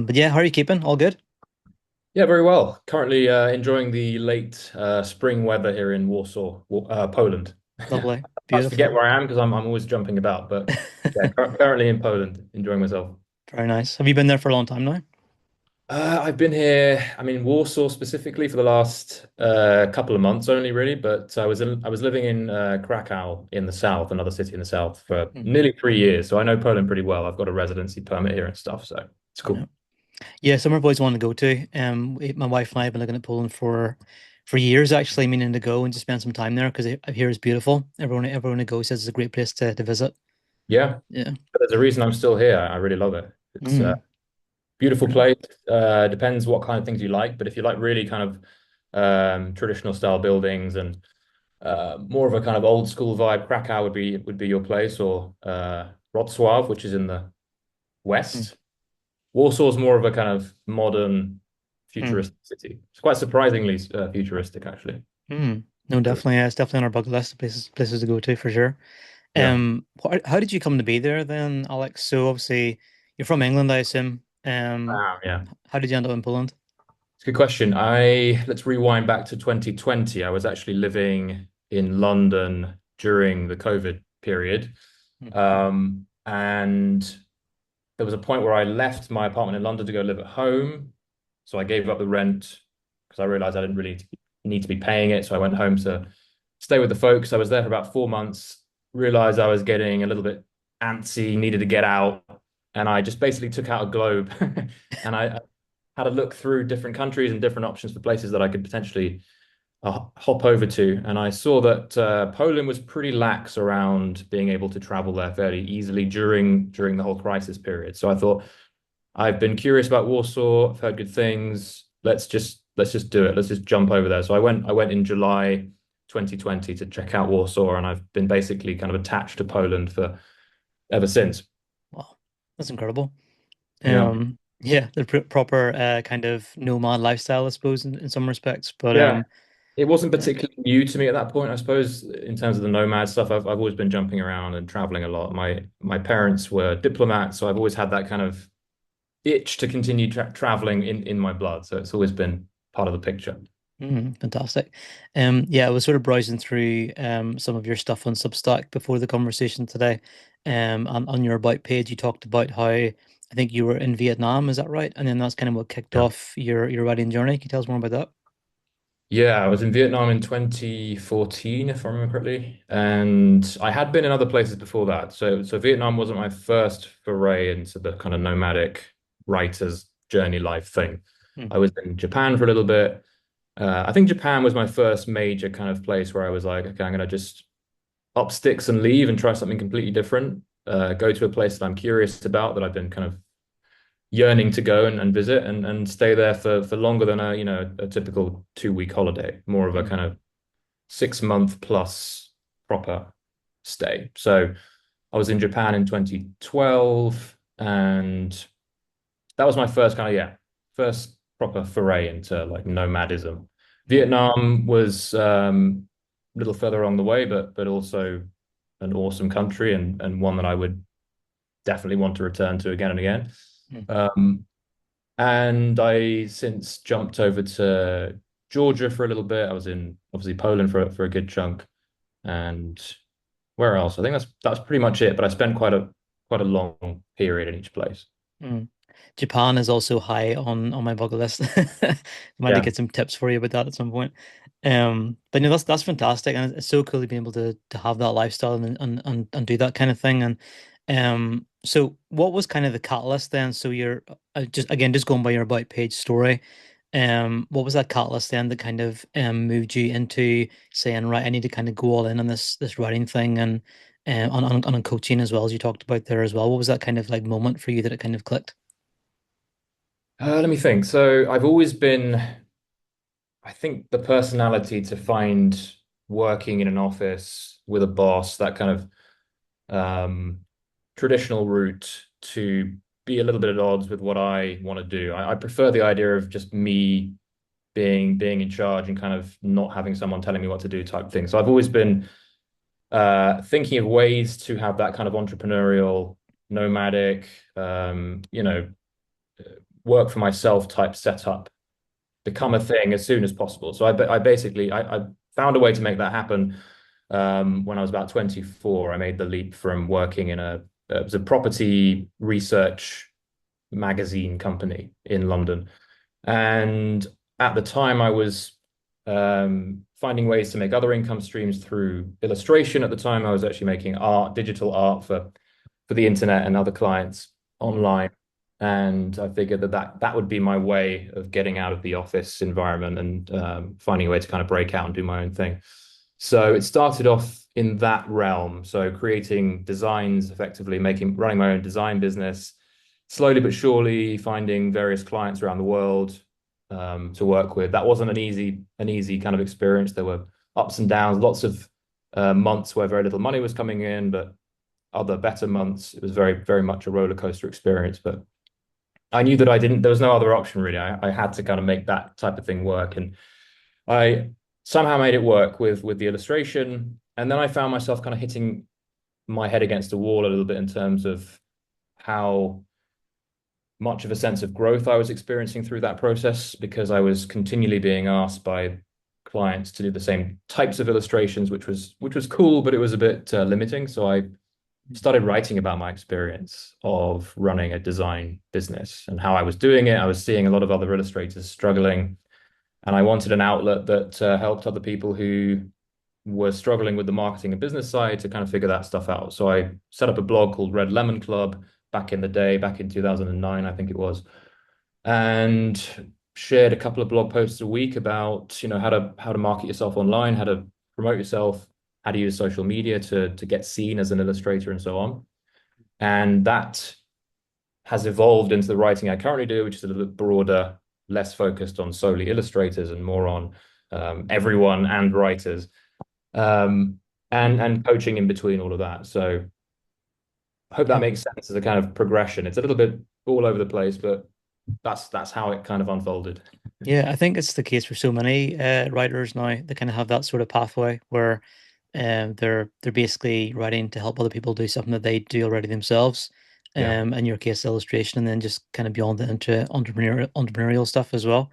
But yeah, how are you keeping? All good? Yeah, very well. Currently enjoying the late spring weather here in Warsaw, Poland. Lovely. I forget Beautiful. where I am because I'm always jumping about, but yeah, currently in Poland, enjoying myself. Very nice. Have you been there for a long time now? I've been here, I mean, Warsaw specifically for the last couple of months only, really. But I was living in Krakow in the south, another city in the south, for Hmm. nearly 3 years. So I know Poland pretty well. I've got a residency permit here and stuff, so it's Yeah. cool. Yeah, somewhere I've always wanted to go to. My wife and I have been looking at Poland for years, actually, meaning to go and just spend some time there because I hear it's beautiful. Everyone who goes says it's a great place to visit. Yeah, Yeah. but there's a reason I'm still here. I really love it. It's Mm. beautiful place. Depends what kind of things you like, but if you like really kind of traditional style buildings and more of a kind of old school vibe, Krakow would be your place, or Wrocław, which is in the Mm. west. Warsaw's more of a kind of modern, Mm. futuristic city. It's quite surprisingly futuristic, actually. Mm. No, definitely. Yeah, it's definitely on our bucket list of places to go to for sure. Yeah. How did you come to be there then, Alex? So obviously you're from England, I assume. Yeah. How did you end up in Poland? It's a good question. Let's rewind back to 2020. I was actually living in London during the COVID period. Mm. And there was a point where I left my apartment in London to go live at home. So I gave up the rent because I realized I didn't really need to be paying it. So I went home to stay with the folks. I was there for about 4 months, realized I was getting a little bit antsy, needed to get out. And I just basically took out a globe and I had a look through different countries and different options for places that I could potentially hop over to, and I saw that Poland was pretty lax around being able to travel there fairly easily during the whole crisis period. So I thought, I've been curious about Warsaw. I've heard good things. Let's just do it. Let's just jump over there. So I went in July 2020 to check out Warsaw, and I've been basically kind of attached to Poland for ever since. Wow, that's incredible. Yeah. Yeah, the proper kind of nomad lifestyle, I suppose, in some respects. But Yeah. It wasn't yeah. particularly new to me at that point, I suppose, in terms of the nomad stuff. I've always been jumping around and traveling a lot. My parents were diplomats, so I've always had that kind of itch to continue traveling in my blood. So it's always been part of the picture. Fantastic. Yeah, I was sort of browsing through some of your stuff on Substack before the conversation today. On your About page, you talked about how I think you were in Vietnam, is that right? And then that's kind of what kicked Yeah. off your writing journey. Can you tell us more about that? Yeah, I was in Vietnam in 2014, if I remember correctly, and I had been in other places before that. So Vietnam wasn't my first foray into the kind of nomadic writer's journey life thing. Mm. I was in Japan for a little bit. I think Japan was my first major kind of place where I was like, okay, I'm gonna just up sticks and leave and try something completely different. Go to a place that I'm curious about, that I've been kind of yearning to go and visit, and stay there for longer than a typical 2 week holiday, more of a Mm. kind of 6 month plus proper stay. So I was in Japan in 2012, and that was my first kind of, yeah, first proper foray into like nomadism. Mm. Vietnam was a little further along the way, but also an awesome country, and one that I would definitely want to return to again and again. Mm. Um, and I since jumped over to Georgia for a little bit. I was in obviously Poland for a good chunk, and where else? I think that's pretty much it. But I spent quite a long period in each place. Mm. Japan is also high on my bucket list. Might to Yeah. get some tips for you about that at some point. But no, that's fantastic, and it's so cool to be able to have that lifestyle and do that kind of thing. And so what was kind of the catalyst then? So you're just going by your about page story. What was that catalyst then that kind of moved you into saying, right, I need to kind of go all in on this writing thing and on coaching as well as you talked about there as well. What was that kind of like moment for you that it kind of clicked? Let me think. So I've always been, I think, the personality to find working in an office with a boss, that kind of traditional route, to be a little bit at odds with what I want to do. I prefer the idea of just me being in charge and kind of not having someone telling me what to do type thing. So I've always been thinking of ways to have that kind of entrepreneurial, nomadic, work for myself type setup become a thing as soon as possible. So I basically I found a way to make that happen when I was about 24. I made the leap from working in it was a property research magazine company in London. And at the time, I was finding ways to make other income streams through illustration. At the time, I was actually making art, digital art for the internet and other clients online. And I figured that would be my way of getting out of the office environment and finding a way to kind of break out and do my own thing. So it started off in that realm. So creating designs, effectively running my own design business, slowly but surely finding various clients around the world to work with. That wasn't an easy kind of experience. There were ups and downs, lots of months where very little money was coming in, but other better months, it was very much a roller coaster experience. But I knew that there was no other option really. I had to kind of make that type of thing work. And I somehow made it work with the illustration. And then I found myself kind of hitting my head against the wall a little bit in terms of how much of a sense of growth I was experiencing through that process, because I was continually being asked by clients to do the same types of illustrations, which was cool, but it was a bit limiting. So I started writing about my experience of running a design business and how I was doing it. I was seeing a lot of other illustrators struggling, and I wanted an outlet that helped other people who were struggling with the marketing and business side to kind of figure that stuff out. So I set up a blog called Red Lemon Club back in the day, back in 2009, I think it was, and shared a couple of blog posts a week about, how to market yourself online, how to promote yourself, how to use social media to get seen as an illustrator and so on. And that has evolved into the writing I currently do, which is a little bit broader, less focused on solely illustrators and more on everyone and writers, and coaching in between all of that. So I hope that Yeah. makes sense as a kind of progression. It's a little bit all over the place, but that's how it kind of unfolded. Yeah, I think it's the case for so many writers now. They kind of have that sort of pathway where they're basically writing to help other people do something that they do already themselves. Yeah. In your case, illustration, and then just kind of beyond that into entrepreneurial stuff as well.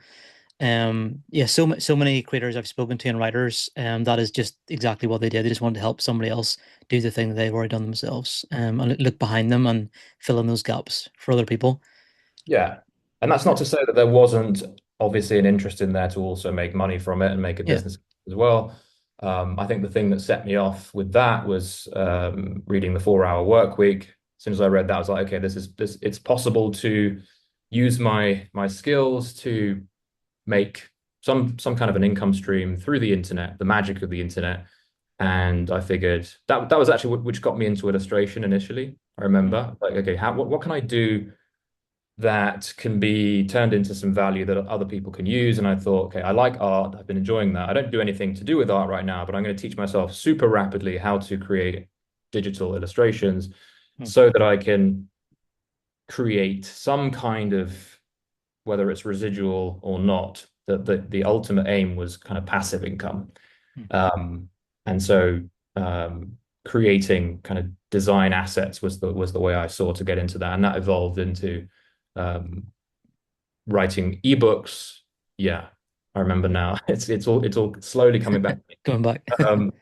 Yeah, so many creators I've spoken to and writers, that is just exactly what they did. They just wanted to help somebody else do the thing that they've already done themselves, and look behind them and fill in those gaps for other people. Yeah. And that's not to say that there wasn't obviously an interest in there to also make money from it and make a Yeah. business as well. I think the thing that set me off with that was reading the 4 Hour Work Week. As soon as I read that, I was like, okay, it's possible to use my skills to make some kind of an income stream through the internet, the magic of the internet. And I figured that was actually which got me into illustration initially. I Mm. remember like, okay, what can I do that can be turned into some value that other people can use? And I thought, okay, I like art. I've been enjoying that. I don't do anything to do with art right now, but I'm going to teach myself super rapidly how to create digital illustrations Mm. so that I can create some kind of, whether it's residual or not, the ultimate aim was kind of passive income. Mm. Um, and so creating kind of design assets was the way I saw to get into that. And that evolved into um, writing ebooks. Yeah, I remember now. It's all slowly coming back. Going back. Um,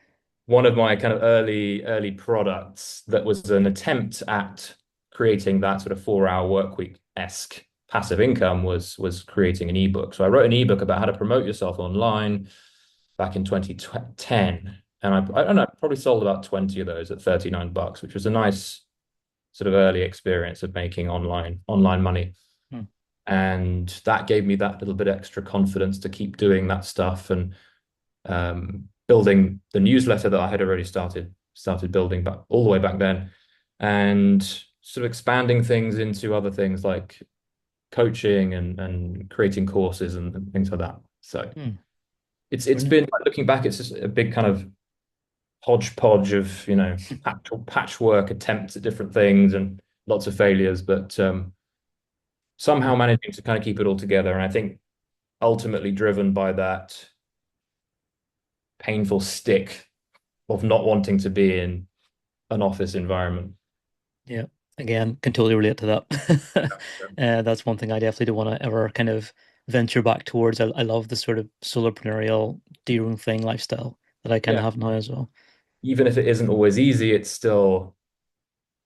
One of my kind of early products that was an attempt at creating that sort of 4 Hour Work Week-esque passive income was creating an ebook. So I wrote an ebook about how to promote yourself online back in 2010. And I don't know, probably sold about 20 of those at $39, which was a nice sort of early experience of making online money. Mm. And that gave me that little bit extra confidence to keep doing that stuff and building the newsletter that I had already started building back all the way back then, and sort of expanding things into other things like coaching and creating courses and things like that. So Mm. it's Brilliant. been, looking back, it's just a big kind of hodgepodge of patchwork attempts at different things and lots of failures, but somehow Mm. managing to kind of keep it all together. And I think ultimately driven by that painful stick of not wanting to be in an office environment. Yeah. Again, can totally relate to that. That's one thing I definitely don't want to ever kind of venture back towards. I love the sort of solopreneurial, do your own thing lifestyle that I kind Yeah. of have now as well. Even if it isn't always easy, it's still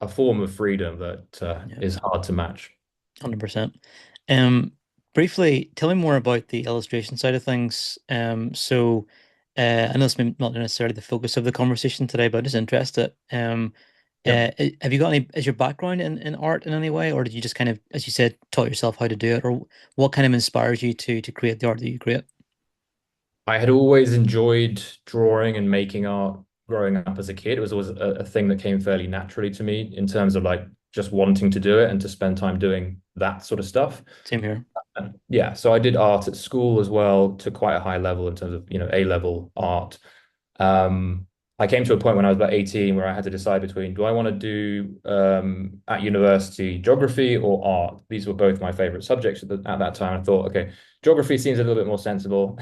a form of freedom that Yeah, is hard to match. 100%. Um, Briefly, tell me more about the illustration side of things. I know it's maybe not necessarily the focus of the conversation today, but I'm just interested. Yep. Have you got any, is your background in art in any way, or did you just kind of, as you said, taught yourself how to do it, or what kind of inspires you to create the art that you create? I had always enjoyed drawing and making art growing up as a kid. It was always a thing that came fairly naturally to me in terms of like just wanting to do it and to spend time doing that sort of stuff. Same here. Yeah, so I did art at school as well to quite a high level in terms of, A level art. Um, I came to a point when I was about 18 where I had to decide between do I want to do at university geography or art? These were both my favorite subjects at that time. I thought, okay, geography seems a little bit more sensible.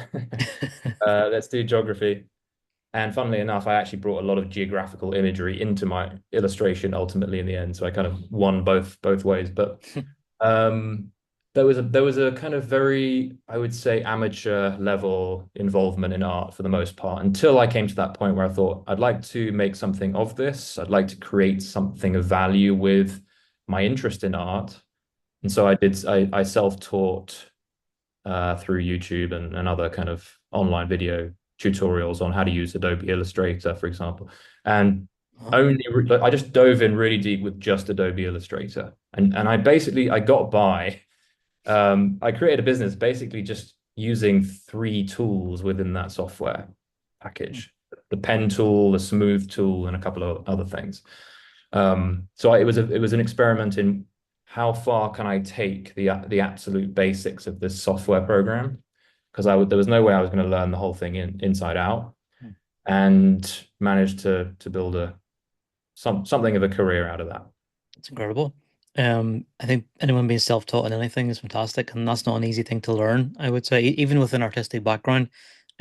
Let's do geography. And funnily enough, I actually brought a lot of geographical imagery into my illustration ultimately in the end. So I kind of won both ways. But um, there was a kind of very, I would say, amateur level involvement in art for the most part until I came to that point where I thought I'd like to make something of this. I'd like to create something of value with my interest in art. And so I self-taught through YouTube and other kind of online video tutorials on how to use Adobe Illustrator, for example. And Wow. I just dove in really deep with just Adobe Illustrator. And I got by. I created a business basically just using three tools within that software package. The pen tool, the smooth tool, and a couple of other things. It was an experiment in how far can I take the absolute basics of this software program because there was no way I was going to learn the whole thing inside out and managed to build something of a career out of that. It's incredible. I think anyone being self-taught in anything is fantastic, and that's not an easy thing to learn, I would say. Even with an artistic background,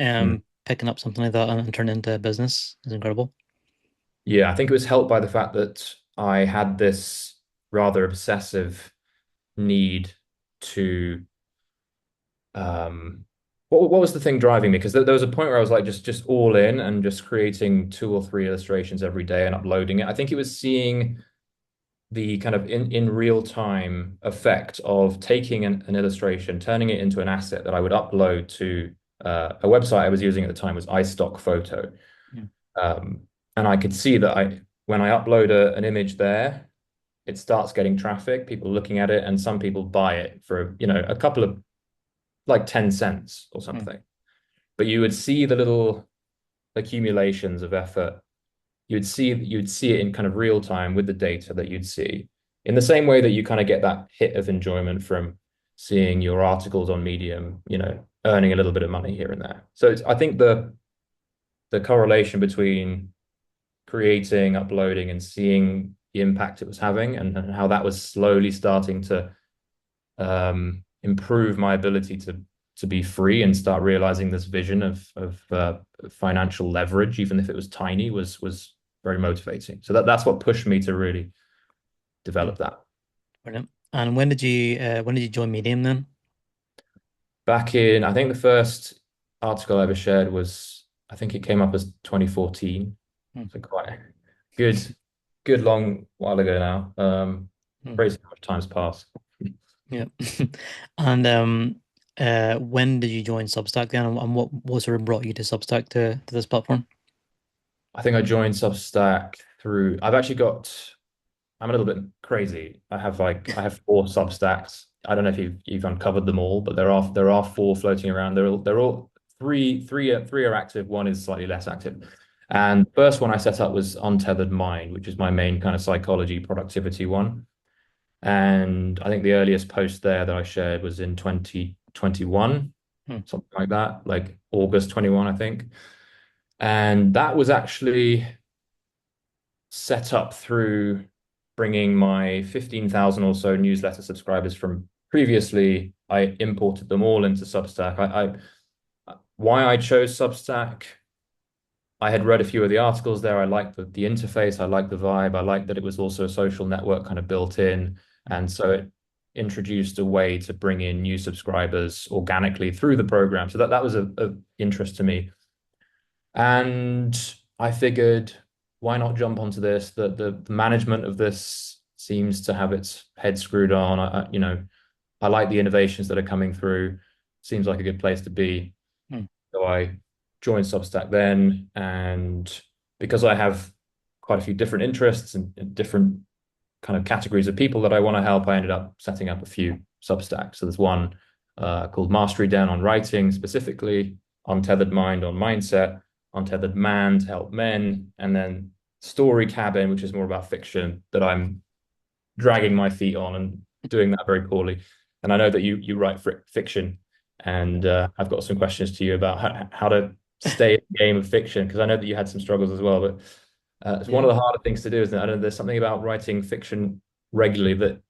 Mm. picking up something like that and turn it into a business is incredible. Yeah, I think it was helped by the fact that I had this rather obsessive need to what was the thing driving me? Because there was a point where I was like just all in and just creating two or three illustrations every day and uploading it. I think it was seeing the kind of in real time effect of taking an illustration, turning it into an asset that I would upload to a website I was using at the time was iStock Photo. Yeah. Um, and I could see that when I upload an image there, it starts getting traffic, people looking at it, and some people buy it for, a couple of like 10 cents or Hmm. something. But you would see the little accumulations of effort. You'd see it in kind of real time with the data that you'd see. In the same way that you kind of get that hit of enjoyment from seeing your articles on Medium, earning a little bit of money here and there. So I think the correlation between creating, uploading, and seeing the impact it was having and how that was slowly starting to improve my ability to be free and start realizing this vision of financial leverage, even if it was tiny, was very motivating. So that's what pushed me to really Hmm. develop that. Brilliant. And when did you join Medium then? Back in, I think the first article I ever shared was, I think it came up as 2014. Hmm. So quite a good long while ago now. Hmm. Crazy how much time's passed. Yeah. And when did you join Substack then, and what sort of brought you to Substack to this platform? I think I joined Substack through, I'm a little bit crazy. I have four Substacks. I don't know if you've uncovered them all, but there are four floating around. They're all three are active. One is slightly less active. And the first one I set up was Untethered Mind, which is my main kind of psychology productivity one. And I think the earliest post there that I shared was in 2021, Hmm. something like that, like August 21, I think. And that was actually set up through bringing my 15,000 or so newsletter subscribers from previously. I imported them all into Substack. Why I chose Substack, I had read a few of the articles there. I liked the interface. I liked the vibe. I liked that it was also a social network kind of built in. And so it introduced a way to bring in new subscribers organically through the program. So that was a interest to me. And I figured, why not jump onto this? The management of this seems to have its head screwed on. I like the innovations that are coming through. Seems like a good place to be. Hmm. So I joined Substack then, and because I have quite a few different interests and different kind of categories of people that I want to help, I ended up setting up a few Substacks. So there's one called Mastery Den on writing specifically, Untethered Mind on mindset, Untethered Man to help men, and then Story Cabin, which is more about fiction that I'm dragging my feet on and doing that very poorly. And I know that you write fiction, and I've got some questions to you about how to stay in the game of fiction because I know that you had some struggles as well. But it's one Yeah. of the harder things to do, isn't it? I don't know, there's something about writing fiction regularly that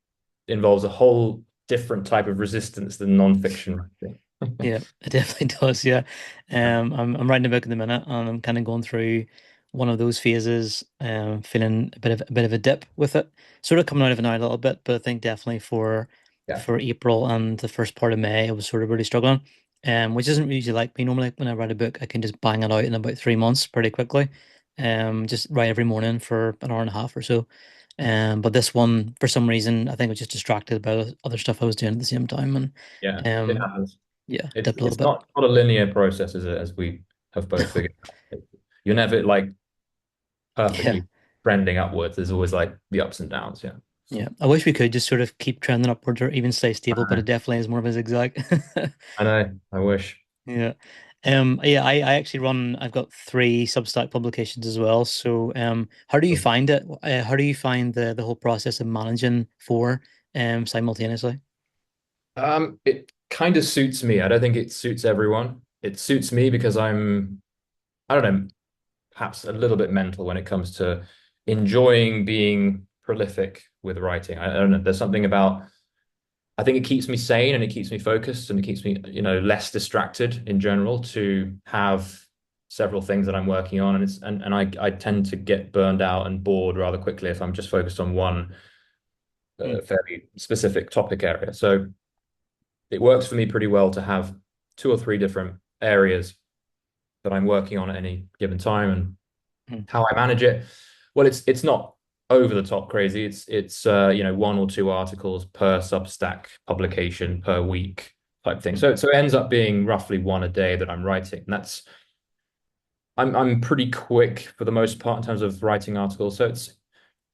involves a whole different type of resistance than non-fiction writing. Yeah, it definitely does. Yeah. I'm writing a book at the minute and I'm kind of going through one of those phases, feeling a bit of a dip with it. Sort of coming out of it now a little bit, but I think definitely for Yeah, for April and the first part of May, I was sort of really struggling. Which isn't usually like me. Normally when I write a book, I can just bang it out in about 3 months pretty quickly. Just write every morning for an hour and a half or so. But this one, for some reason, I think I was just distracted by other stuff I was doing at the same time and yeah, it um happens. yeah, It's dipped a little it's bit. not a linear process, is it? As we have both figured out. You're never like Yeah, perfectly trending upwards. There's always like the ups and downs. Yeah. yeah. I wish we could just sort of keep trending upwards or even stay stable, but I it definitely is more of a zigzag. know. I wish. Yeah. Yeah, I actually run, I've got three Substack publications as well. So how do you find it? How do you find the whole process of managing four simultaneously? It kind of suits me. I don't think it suits everyone. It suits me because I don't know, perhaps a little bit mental when it comes to enjoying being prolific with writing. I don't know. There's something about, I think it keeps me sane and it keeps me focused and it keeps me, less distracted in general to have several things that I'm working on. And I tend to get burned out and bored rather quickly if I'm just focused on one Hmm. fairly specific topic area. So it works for me pretty well to have two or three different areas that I'm working on at any given time. And Hmm. how I manage it, well, it's not over the top crazy. It's one or two articles per Substack publication per week type thing. Hmm. So it ends up being roughly one a day that I'm writing. And I'm pretty quick for the most part in terms of writing articles. So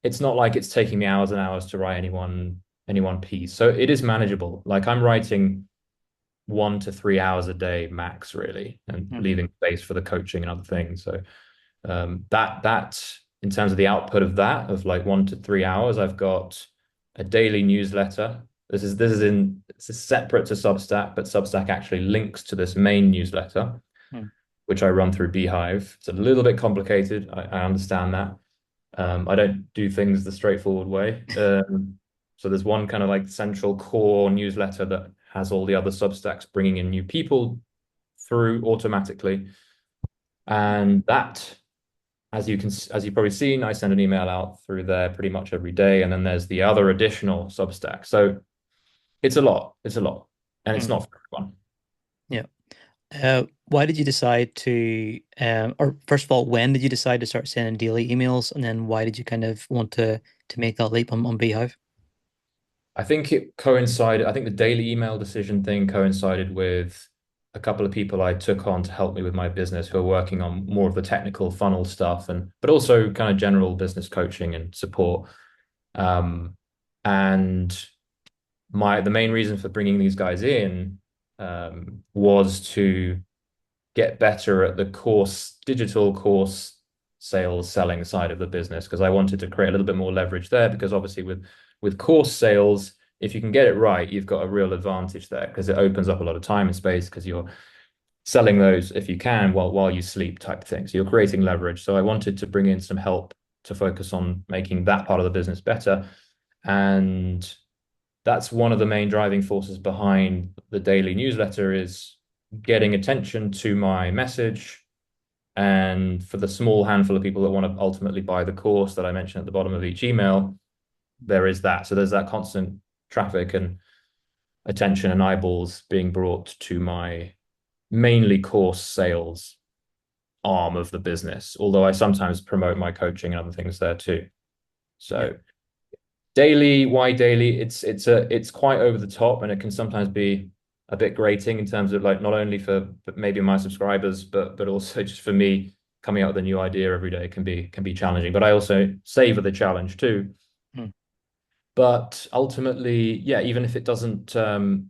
it's not like it's taking me hours and hours to write any one piece. So it is manageable. Like I'm writing 1 to 3 hours a day max, really, and Hmm. leaving space for the coaching and other things. So that in terms of the output of that of like 1 to 3 hours, I've got a daily newsletter. This is separate to Substack, but Substack actually links to this main newsletter, Hmm. which I run through Beehive. It's a little bit complicated. I understand that. I don't do things the straightforward way. So there's one kind of like central core newsletter that has all the other Substacks bringing in new people through automatically. And that, as you've probably seen, I send an email out through there pretty much every day. And then there's the other additional Substack. So it's a lot. It's a lot. And it's Hmm. not for everyone. Yeah. Why did you decide to, or first of all, when did you decide to start sending daily emails, and then why did you kind of want to make that leap on Beehive? I think it coincided, I think the daily email decision thing coincided with a couple of people I took on to help me with my business who are working on more of the technical funnel stuff and but also kind of general business coaching and support. Um, and the main reason for bringing these guys in was to get better at the digital course sales selling side of the business because I wanted to create a little bit more leverage there because obviously with course sales, if you can get it right, you've got a real advantage there because it opens up a lot of time and space because you're selling those if you can while you sleep type thing. So you're creating leverage. So I wanted to bring in some help to focus on making that part of the business better. And that's one of the main driving forces behind the daily newsletter is getting attention to my message, And for the small handful of people that want to ultimately buy the course that I mentioned at the bottom of each email, there is that. So there's that constant traffic and attention and eyeballs being brought to my mainly course sales arm of the business, although I sometimes promote my coaching and other things there too. Yeah. So daily, why daily? It's quite over the top, and it can sometimes be a bit grating in terms of like not only for maybe my subscribers, but also just for me coming out with a new idea every day can be challenging. But I also savor the challenge too. Mm. But ultimately, yeah, even if it doesn't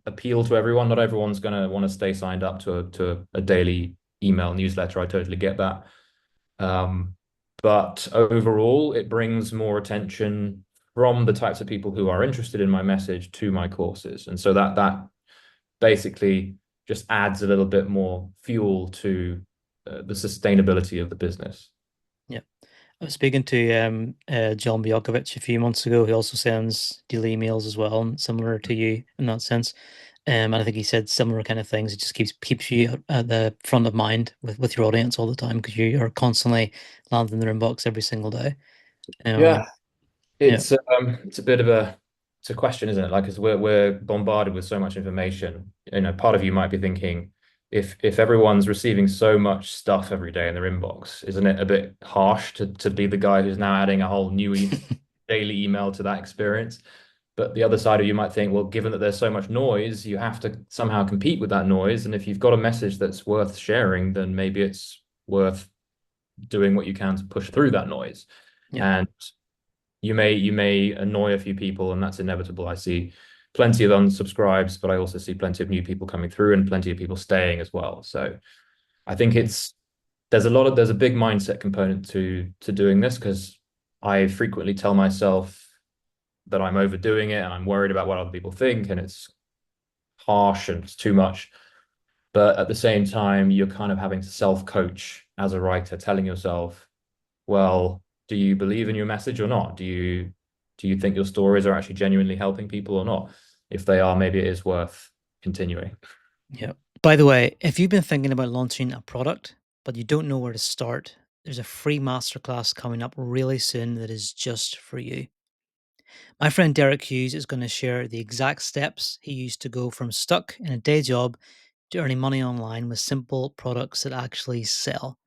appeal to everyone, not everyone's going to want to stay signed up to a daily email newsletter. I totally get that. Um, but overall, it brings more attention from the types of people who are interested in my message to my courses. And so that basically just adds a little bit more fuel to the sustainability of the business. Yeah. I was speaking to John Bjokovic a few months ago. He also sends daily emails as well, and similar to you in that sense. And I think he said similar kind of things. It just keeps you at the front of mind with your audience all the time because you are constantly landing in their inbox every single day. Yeah, Yeah. it's a bit of a question, isn't it? Like, as we're bombarded with so much information, part of you might be thinking, if everyone's receiving so much stuff every day in their inbox, isn't it a bit harsh to be the guy who's now adding a whole new daily email to that experience? But the other side of you might think, well, given that there's so much noise, you have to somehow compete with that noise. And if you've got a message that's worth sharing, then maybe it's worth doing what you can to push through that noise. Yeah. And you may annoy a few people, and that's inevitable. I see plenty of unsubscribes, but I also see plenty of new people coming through and plenty of people staying as well. So I think there's a big mindset component to doing this, because I frequently tell myself that I'm overdoing it and I'm worried about what other people think, and it's harsh and it's too much. But at the same time, you're kind of having to self-coach as a writer, telling yourself, well, do you believe in your message or not? Do you think your stories are actually genuinely helping people or not? If they are, maybe it is worth continuing. Yeah. By the way, if you've been thinking about launching a product, but you don't know where to start, there's a free masterclass coming up really soon that is just for you. My friend Derek Hughes is going to share the exact steps he used to go from stuck in a day job to earning money online with simple products that actually sell,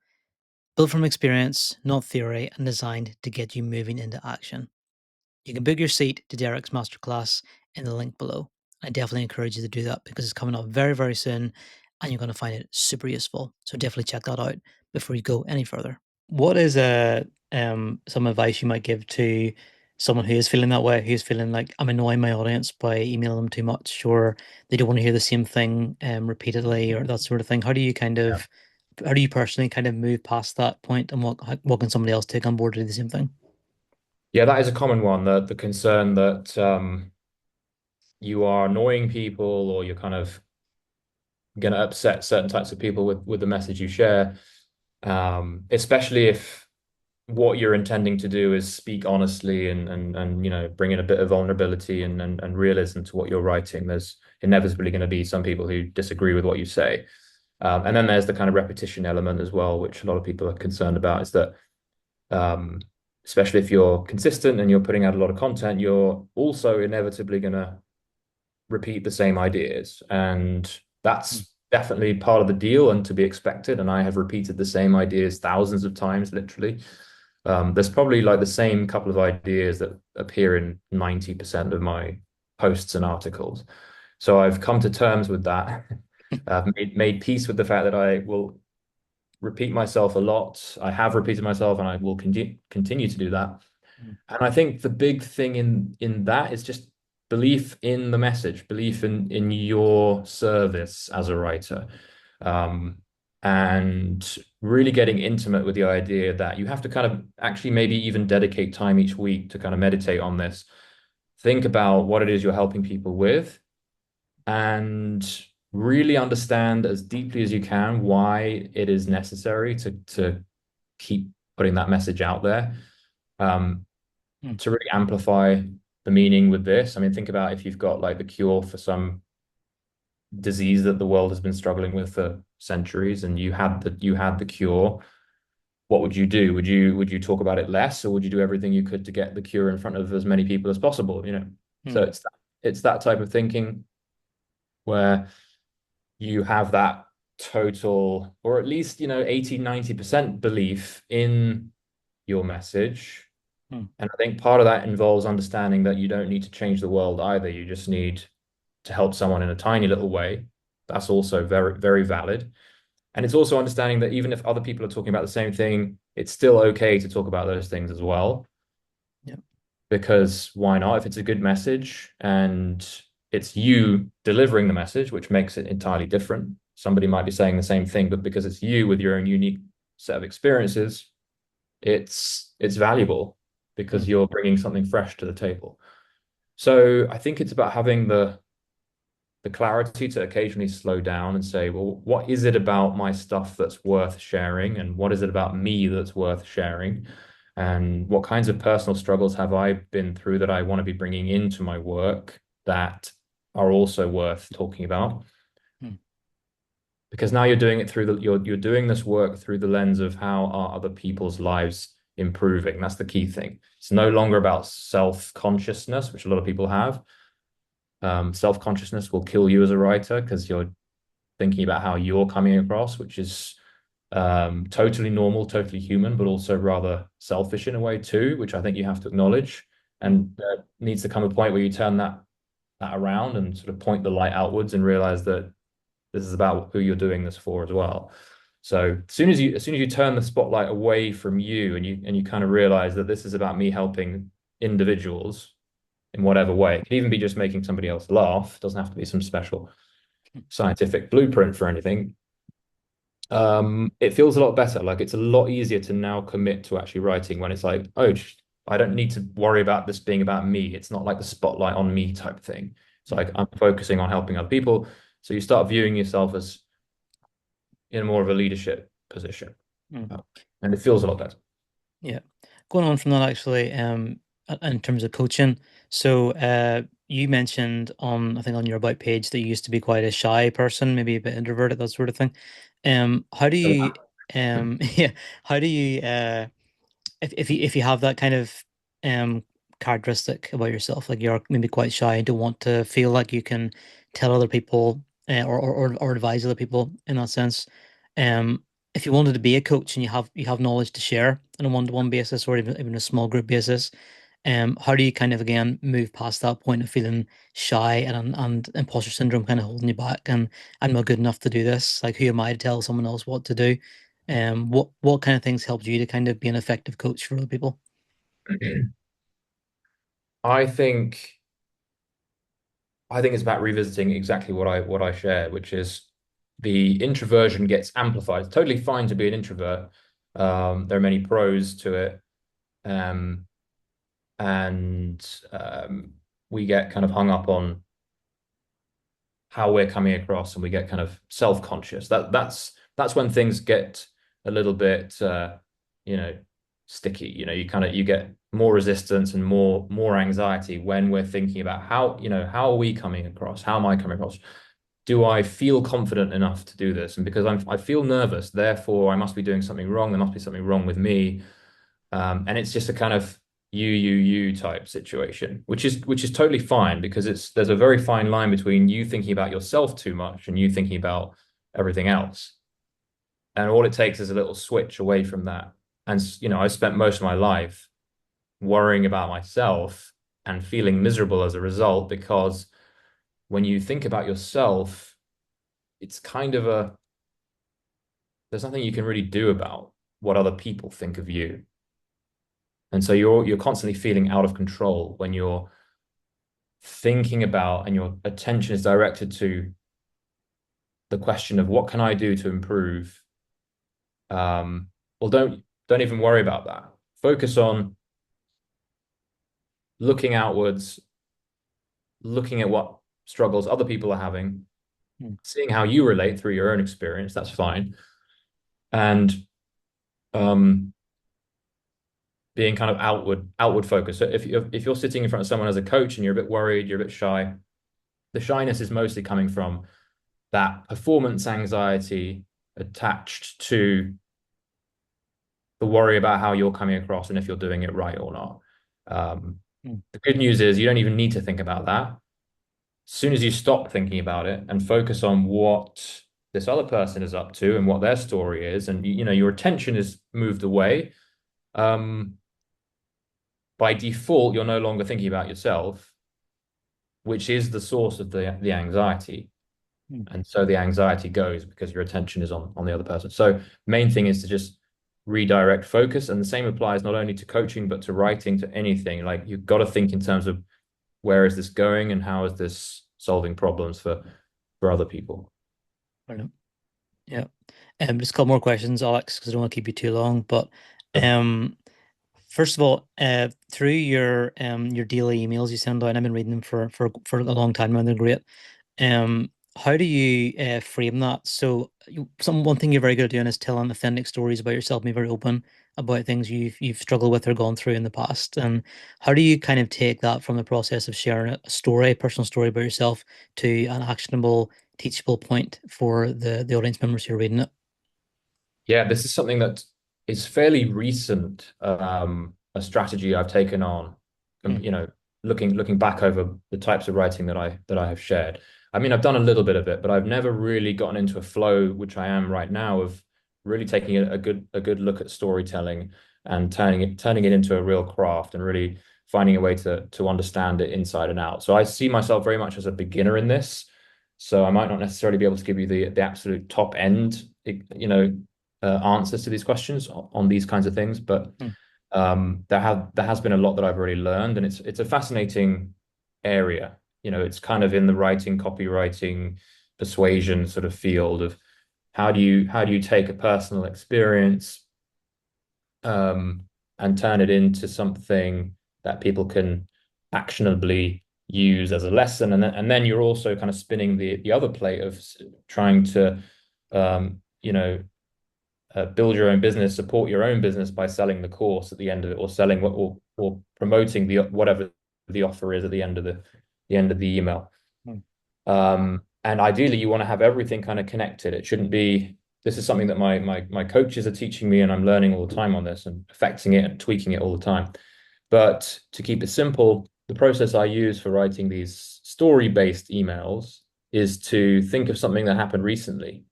built from experience, not theory, and designed to get you moving into action. You can book your seat to Derek's masterclass in the link below. I definitely encourage you to do that because it's coming up very, very soon and you're going to find it super useful. So definitely check that out before you go any further. What is some advice you might give to someone who is feeling that way, who's feeling like I'm annoying my audience by emailing them too much, or they don't want to hear the same thing repeatedly, or that sort of thing? How do you personally kind of move past that point, and what can somebody else take on board to do the same thing? Yeah, that is a common one. The concern that you are annoying people, or you're kind of going to upset certain types of people with the message you share, especially if what you're intending to do is speak honestly and bring in a bit of vulnerability and realism to what you're writing. There's inevitably going to be some people who disagree with what you say. And then there's the kind of repetition element as well, which a lot of people are concerned about, is that um, especially if you're consistent and you're putting out a lot of content, you're also inevitably going to repeat the same ideas. And Mm. that's definitely part of the deal and to be expected. And I have repeated the same ideas thousands of times, literally. There's probably like the same couple of ideas that appear in 90% of my posts and articles. So I've come to terms with that. I've made peace with the fact that I will repeat myself a lot. I have repeated myself and I will continue to do that. Mm. And I think the big thing in that is just belief in the message, belief in your service as a writer. Um, and really getting intimate with the idea that you have to kind of actually maybe even dedicate time each week to kind of meditate on this. Think about what it is you're helping people with, and really understand as deeply as you can why it is necessary to keep putting that message out there. Um, Mm. to really amplify the meaning with this. I mean, think about if you've got like the cure for some disease that the world has been struggling with for centuries, and you had the cure. what would you do? Would you talk about it less, or would you do everything you could to get the cure in front of as many people as possible? So Hmm. it's that type of thinking where you have that total, or at least, 80-90% belief in your message. Hmm. And I think part of that involves understanding that you don't need to change the world either. You just need to help someone in a tiny little way. That's also very, very valid. And it's also understanding that even if other people are talking about the same thing, it's still okay to talk about those things as well. Yeah. Because why not? If it's a good message and it's you delivering the message, which makes it entirely different. Somebody might be saying the same thing, but because it's you with your own unique set of experiences, it's valuable Hmm. because you're bringing something fresh to the table. So I think it's about having the clarity to occasionally slow down and say, well, what is it about my stuff that's worth sharing? And what is it about me that's worth sharing? And what kinds of personal struggles have I been through that I want to be bringing into my work that are also worth talking about? Hmm. Because now you're doing it through you're doing this work through the lens of how are other people's lives improving. That's the key thing. It's no longer about self-consciousness, which a lot of people have. Self-consciousness will kill you as a writer because you're thinking about how you're coming across, which is totally normal, totally human, but also rather selfish in a way too, which I think you have to acknowledge. Hmm. And there needs to come a point where you turn that around and sort of point the light outwards and realize that this is about who you're doing this for as well. So as soon as you turn the spotlight away from you and you kind of realize that this is about me helping individuals in whatever way. It could even be just making somebody else laugh. It doesn't have to be some special scientific blueprint for anything. It feels a lot better. Like it's a lot easier to now commit to actually writing when it's like, oh, I don't need to worry about this being about me. It's not like the spotlight on me type thing. It's Hmm. like I'm focusing on helping other people. So you start viewing yourself as in more of a leadership position. Hmm. Uh, and it feels a lot better. Yeah. Going on from that actually, in terms of coaching. So you mentioned on I think on your about page that you used to be quite a shy person, maybe a bit introverted, that sort of thing. How do you yeah, how do you if you have that kind of um characteristic about yourself, like you're maybe quite shy and don't want to feel like you can tell other people or advise other people in that sense. If you wanted to be a coach and you have knowledge to share on a one-to-one basis or even a small group basis, how do you kind of again move past that point of feeling shy and imposter syndrome kind of holding you back and I'm not good enough to do this? Like who am I to tell someone else what to do? What kind of things helped you to kind of be an effective coach for other people? I think I think it's about revisiting exactly what I share, which is the introversion gets amplified. It's totally fine to be an introvert. There are many pros to it. Um, and we get kind of hung up on how we're coming across and we get kind of self-conscious. That's when things get a little bit you know, sticky. You get more resistance and more anxiety when we're thinking about how are we coming across? How am I coming across? Do I feel confident enough to do this? And because I feel nervous, therefore I must be doing something wrong. There must be something wrong with me. And it's just a kind of you type situation, which is totally fine because there's a very fine line between you thinking about yourself too much and you thinking about everything else. And all it takes is a little switch away from that. And I spent most of my life worrying about myself and feeling miserable as a result because when you think about yourself, it's kind of there's nothing you can really do about what other people think of you. And so you're constantly feeling out of control when you're thinking about and your attention is directed to the question of what can I do to improve. Well, don't even worry about that. Focus on looking outwards, looking at what struggles other people are having, Hmm. seeing how you relate through your own experience. That's fine. And um, being kind of outward focused. So if you're sitting in front of someone as a coach and you're a bit worried, you're a bit shy, the shyness is mostly coming from that performance anxiety attached to the worry about how you're coming across and if you're doing it right or not. Mm. The good news is you don't even need to think about that. As soon as you stop thinking about it and focus on what this other person is up to and what their story is, and you know your attention is moved away, um, by default, you're no longer thinking about yourself, which is the source of the anxiety. Mm. And so the anxiety goes because your attention is on the other person. So main thing is to just redirect focus. And the same applies not only to coaching, but to writing, to anything. Like you've got to think in terms of where is this going and how is this solving problems for other people. Brilliant. Yeah. Just a couple more questions, Alex, because I don't want to keep you too long. But Sure. um, first of all, through your daily emails you send out, and I've been reading them for a long time now, and they're great. How do you frame that? So, one thing you're very good at doing is telling authentic stories about yourself, being very open about things you've struggled with or gone through in the past. And how do you kind of take that from the process of sharing a story, a personal story about yourself, to an actionable, teachable point for the audience members who are reading it? Yeah, this is something that is fairly recent, a strategy I've taken on, Mm, you know, looking back over the types of writing that I have shared. I mean, I've done a little bit of it, but I've never really gotten into a flow, which I am right now, of really taking a good look at storytelling and turning it into a real craft and really finding a way to understand it inside and out. So I see myself very much as a beginner in this. So I might not necessarily be able to give you the absolute top end, answers to these questions on these kinds of things, but mm, there has been a lot that I've already learned, and it's a fascinating area. You know, it's kind of in the writing, copywriting, persuasion sort of field of how do you take a personal experience, um, and turn it into something that people can actionably use as a lesson, and then you're also kind of spinning the other plate of trying to um, you know build your own business, support your own business by selling the course at the end of it, or selling what or promoting the whatever the offer is at the end of the email. mm. And ideally, you want to have everything kind of connected. It shouldn't be. This is something that my coaches are teaching me, and I'm learning all the time on this and affecting it and tweaking it all the time. But to keep it simple, the process I use for writing these story-based emails is to think of something that happened recently.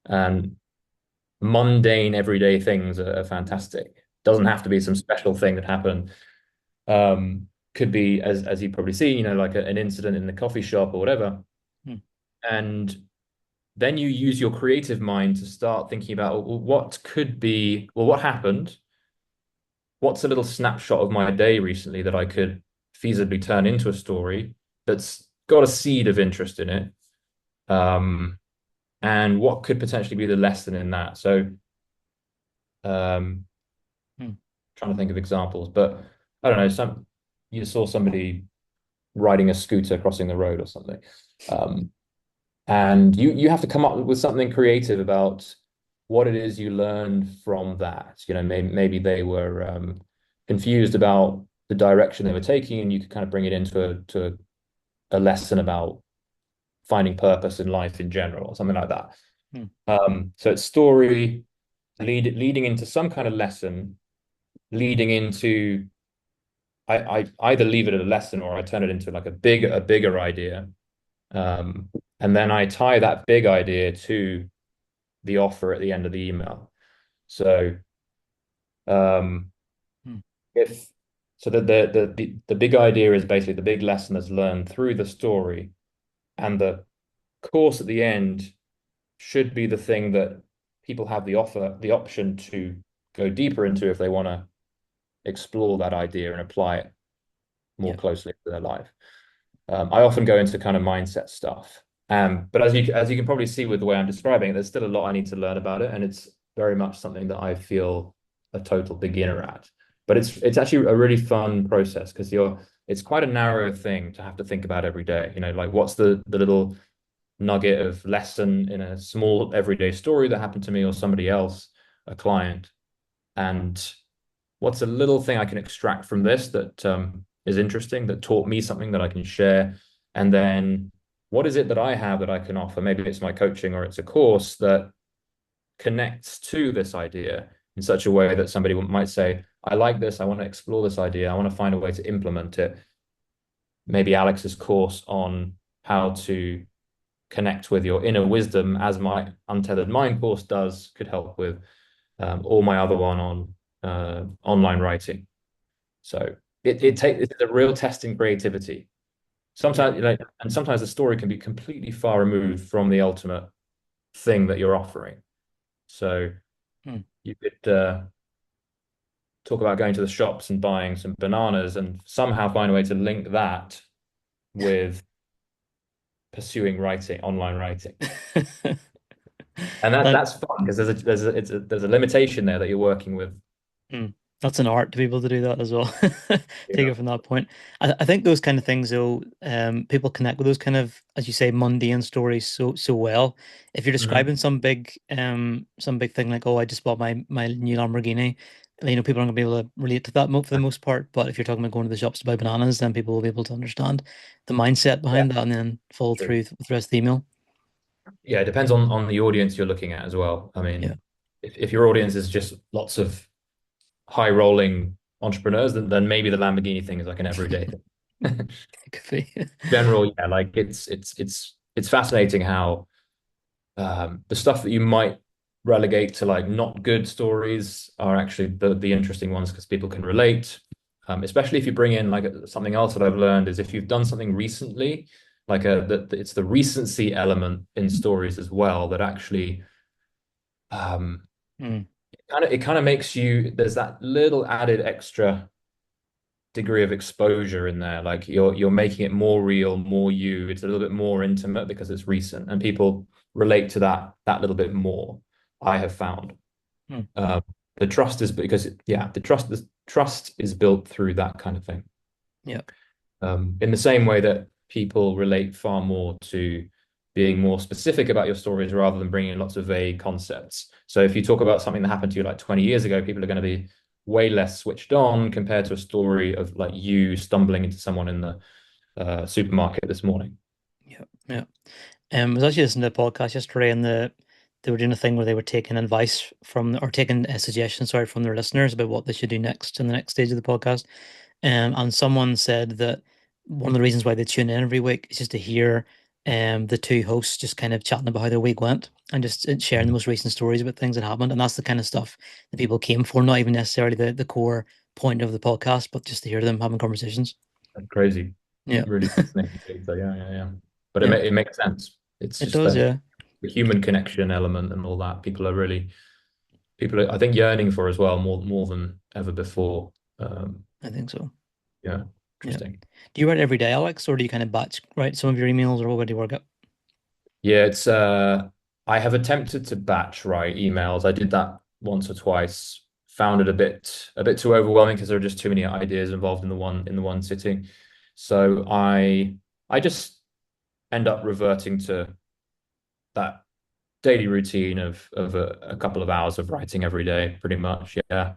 And mundane everyday things are fantastic. Doesn't have to be some special thing that happened. Could be as you probably see, like an incident in the coffee shop or whatever. Mm. And then you use your creative mind to start thinking about, well, what could be, well, what happened? What's a little snapshot of my day recently that I could feasibly turn into a story that's got a seed of interest in it? And what could potentially be the lesson in that? So um, Mm. trying to think of examples, but I don't know, you saw somebody riding a scooter crossing the road or something. Um, and you have to come up with something creative about what it is you learned from that. Maybe they were confused about the direction they were taking, and you could kind of bring it into a lesson about finding purpose in life in general, or something like that. Mm. So it's story leading into some kind of lesson, leading into I either leave it at a lesson or I turn it into like a bigger idea. Um, and then I tie that big idea to the offer at the end of the email. So um, Mm. if so the big idea is basically the big lesson that's learned through the story, and the course at the end should be the thing that people have the option to go deeper into if they want to explore that idea and apply it more Yeah. closely to their life. I often go into kind of mindset stuff. But as you can probably see with the way I'm describing it, there's still a lot I need to learn about it, and it's very much something that I feel a total beginner at. But it's actually a really fun process because it's quite a narrow thing to have to think about every day. Like what's the little nugget of lesson in a small everyday story that happened to me or somebody else, a client, and what's a little thing I can extract from this that is interesting, that taught me something that I can share? And then what is it that I have that I can offer? Maybe it's my coaching or it's a course that connects to this idea. in such a way that somebody might say, I like this, I want to explore this idea, I want to find a way to implement it. Maybe Alex's course on how to connect with your inner wisdom, as my Untethered Mind course does, could help with, or my other one on online writing. So it Mm. takes, it's a real test in creativity. Yeah. Sometimes, and sometimes the story can be completely far removed from the ultimate thing that you're offering. So Mm. you could talk about going to the shops and buying some bananas and somehow find a way to link that with pursuing writing, online writing. And That that's fun because there's a limitation there that you're working with. mm, that's an art to be able to do that as well. Take Yeah. it from that point. I think those kind of things though, people connect with those kind of, as you say, mundane stories so well. If you're Mhm. describing some big thing like, oh, I just bought my new Lamborghini, people aren't gonna be able to relate to that for the most part. But if you're talking about going to the shops to buy bananas, then people will be able to understand the mindset Yeah, behind that and then follow true. through with the rest of the email. Yeah, it depends on the audience you're looking at as well. I Yeah, mean, if your audience is just lots of high rolling entrepreneurs, then maybe the Lamborghini thing is like an everyday thing. it could be. General, yeah, like it's fascinating how the stuff that you might relegate to like not good stories are actually the interesting ones because people can relate. Especially if you bring in like something else that I've learned is if you've done something recently, like it's the recency element in stories as well that actually um, Mm, it kind of makes you there's that little added extra degree of exposure in there. Like you're making it more real, more you. It's a little bit more intimate because it's recent, and people relate to that little bit more. I have found mm, uh, the trust is because yeah, the trust is built through that kind of thing. yeah. In the same way that people relate far more to being more specific about your stories rather than bringing in lots of vague concepts. So if you talk about something that happened to you like 20 years ago, people are going to be way less switched on compared to a story of like you stumbling into someone in the supermarket this morning. Yeah, yeah. I was actually listening to a podcast yesterday, and they were doing a thing where they were taking advice from or taking suggestions, sorry, from their listeners about what they should do next in the next stage of the podcast. And someone said that one of the reasons why they tune in every week is just to hear the two hosts just kind of chatting about how their week went and just sharing the most recent stories about things that happened. And that's the kind of stuff that people came for, not even necessarily the core point of the podcast, but just to hear them having conversations. That's crazy, Yeah, really fascinating data. Yeah, yeah, yeah. But yeah, it makes sense. It's it just does. that Yeah, the human connection element and all that. People are, I think, yearning for as well more than ever before. Um, I think so. yeah, Yeah. interesting. Do you write every day, Alex, or do you kind of batch write some of your emails, or what do you work up? Yeah, it's I have attempted to batch write emails. I did that once or twice. Found it a bit too overwhelming because there are just too many ideas involved in the one sitting. So I just end up reverting to that daily routine of a couple of hours of writing every day, pretty much. Yeah.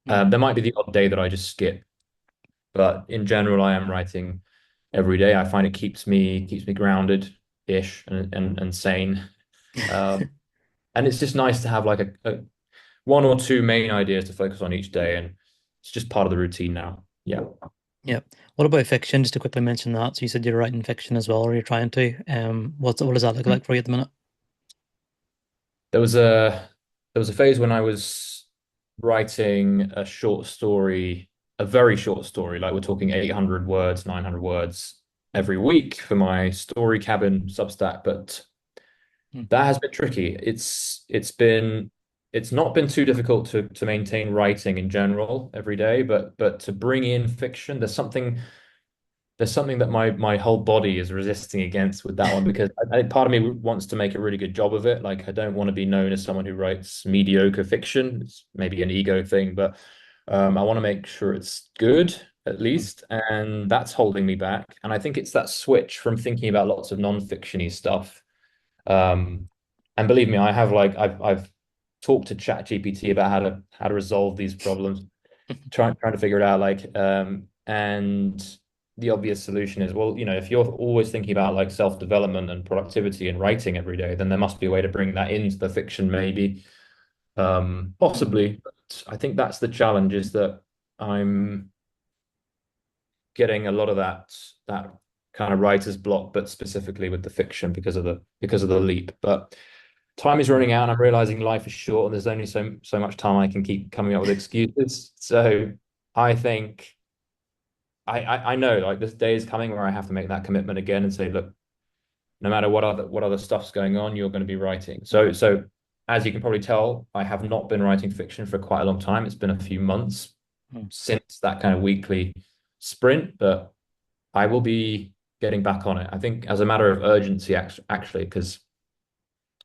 Hmm. There might be the odd day that I just skip, but in general, I am writing every day. I find it keeps me grounded ish and sane. Um, and it's just nice to have like a one or two main ideas to focus on each day, and it's just part of the routine now. Yeah. Yeah. What about fiction? Just to quickly mention that. So you said you're writing fiction as well, or you're trying to. What does that look like for you at the minute? There was a there was a phase when I was writing a short story, a very short story, like we're talking 800 words, 900 words every week for my Story Cabin Substack, but Hmm. that has been tricky. It's not been too difficult to maintain writing in general every day, but to bring in fiction, there's something that my whole body is resisting against with that one because I think part of me wants to make a really good job of it. Like I don't want to be known as someone who writes mediocre fiction. It's maybe an ego thing, but I want to make sure it's good at Hmm. least, and that's holding me back. And I think it's that switch from thinking about lots of non-fictiony stuff. Um, and believe me, I have like I've talked to ChatGPT about how to resolve these problems, trying to figure it out. And the obvious solution is, well, if you're always thinking about like self-development and productivity and writing every day, then there must be a way to bring that into the fiction, maybe. Possibly, but I think that's the challenge is that I'm getting a lot of that kind of writer's block, but specifically with the fiction because of the leap. But time is running out, and I'm realizing life is short, and there's only so much time I can keep coming up with excuses. So I think I know like this day is coming where I have to make that commitment again and say, look, no matter what other stuff's going on, you're going to be writing. So as you can probably tell, I have not been writing fiction for quite a long time. It's been a few months Mm. since that kind of weekly sprint, but I will be getting back on it. I think as a matter of urgency, actually, because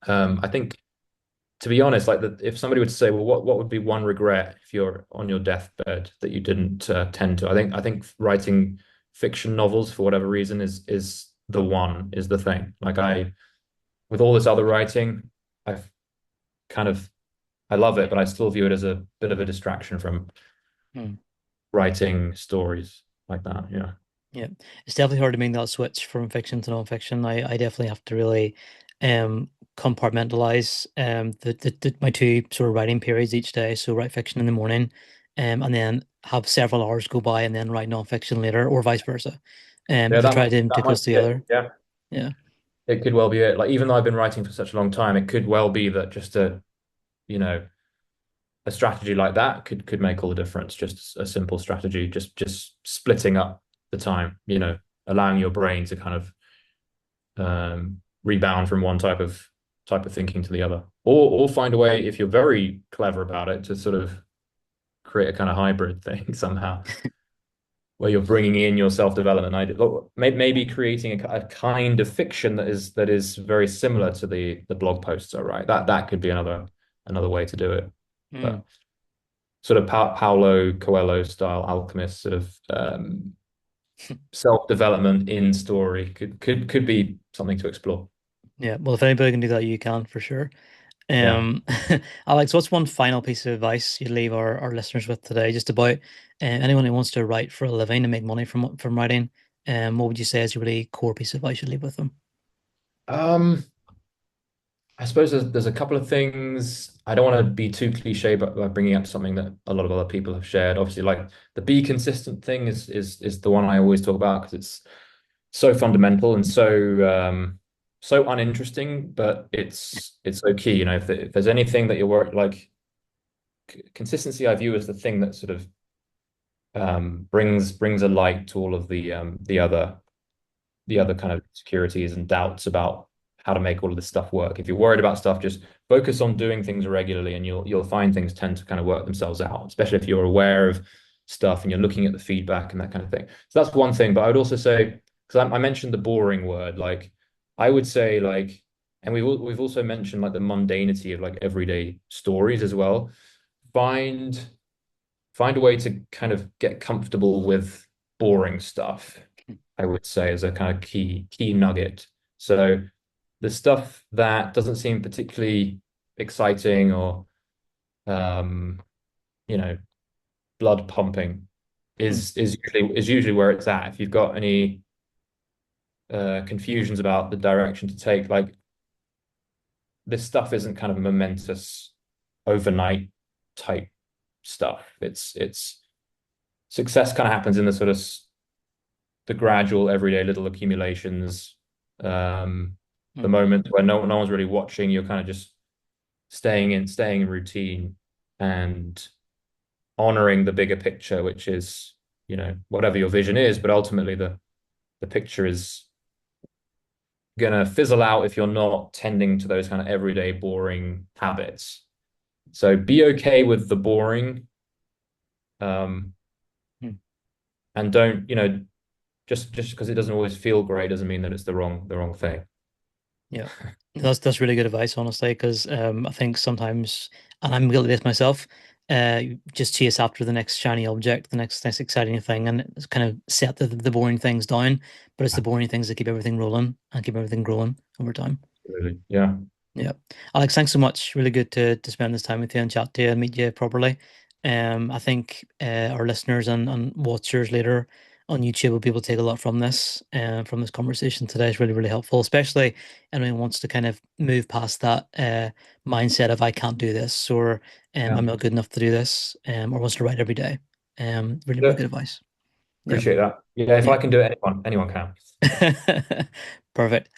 I think to be honest, like if somebody would say, well, what would be one regret if you're on your deathbed that you didn't tend to? I think writing fiction novels for whatever reason is the thing. Like with all this other writing, I've kind of I love it, but I still view it as a bit of a distraction from Mm. writing stories like that. Yeah. Yeah, it's definitely hard to make that switch from fiction to non-fiction. I definitely have to really compartmentalize my two sort of writing periods each day. So write fiction in the morning, and then have several hours go by and then write non-fiction later, or vice versa. Yeah, If I try to do that two close might be it. together. Yeah. Yeah. It could well be it. Like even though I've been writing for such a long time, it could well be that just you know, a strategy like that could make all the difference. Just a simple strategy, just splitting up the time, allowing your brain to kind of rebound from one type of thinking to the other. Or find a way, if you're very clever about it, to sort of create a kind of hybrid thing somehow, where you're bringing in your self-development idea. Maybe creating a kind of fiction that is very similar to the blog posts are, right? That could be another way to do it. Mm. But sort of Paulo Coelho style alchemist sort of self-development in story could be something to explore. Yeah. Well, if anybody can do that, you can for sure. Yeah. Um, Alex, what's one final piece of advice you'd leave our listeners with today, just about anyone who wants to write for a living and make money from writing? What would you say is your really core piece of advice you'd leave with them? Um, I suppose there's a couple of things. I don't want to be too cliche, but by bringing up something that a lot of other people have shared. Obviously, like the be consistent thing is the one I always talk about because it's so fundamental and so uninteresting, but it's so key. If there's anything that you're work like consistency, I view as the thing that sort of brings a light to all of the other kind of insecurities and doubts about how to make all of this stuff work. If you're worried about stuff, just focus on doing things regularly, and you'll find things tend to kind of work themselves out. Especially if you're aware of stuff and you're looking at the feedback and that kind of thing. So that's one thing. But I would also say, because I mentioned the boring word, like I would say like, and we've also mentioned like the mundanity of like everyday stories as well. Find find a way to kind of get comfortable with boring stuff, I would say, as a kind of key nugget. So the stuff that doesn't seem particularly exciting or um, you know, blood pumping Hmm. is usually where it's at. If you've got any confusions about the direction to take, like this stuff isn't kind of momentous overnight type stuff. It's success kind of happens in the sort of the gradual everyday little accumulations, the Hmm. moment where no one's really watching, you're kind of just staying in routine and honoring the bigger picture, which is, whatever your vision is, but ultimately the picture is gonna fizzle out if you're not tending to those kind of everyday boring habits. So be okay with the boring, um, Hmm. and don't, just because it doesn't always feel great doesn't mean that it's the wrong thing. Yeah, that's really good advice, honestly, because I think sometimes, and I'm guilty of this myself, you just chase after the next shiny object, the next exciting thing, and it's kind of set the boring things down. But it's the boring things that keep everything rolling and keep everything growing over time. Really. Yeah. Yeah, Alex, thanks so much. Really good to spend this time with you and chat to you and meet you properly. I think our listeners and watchers later on YouTube will be able to take a lot from this conversation today. Is really, really helpful, especially anyone who wants to kind of move past that mindset of I can't do this, or Yeah. I'm not good enough to do this, or wants to write every day. Really, really Yeah. good advice. Yeah, Appreciate that. Yeah, if yeah. I can do it, anyone can. Perfect.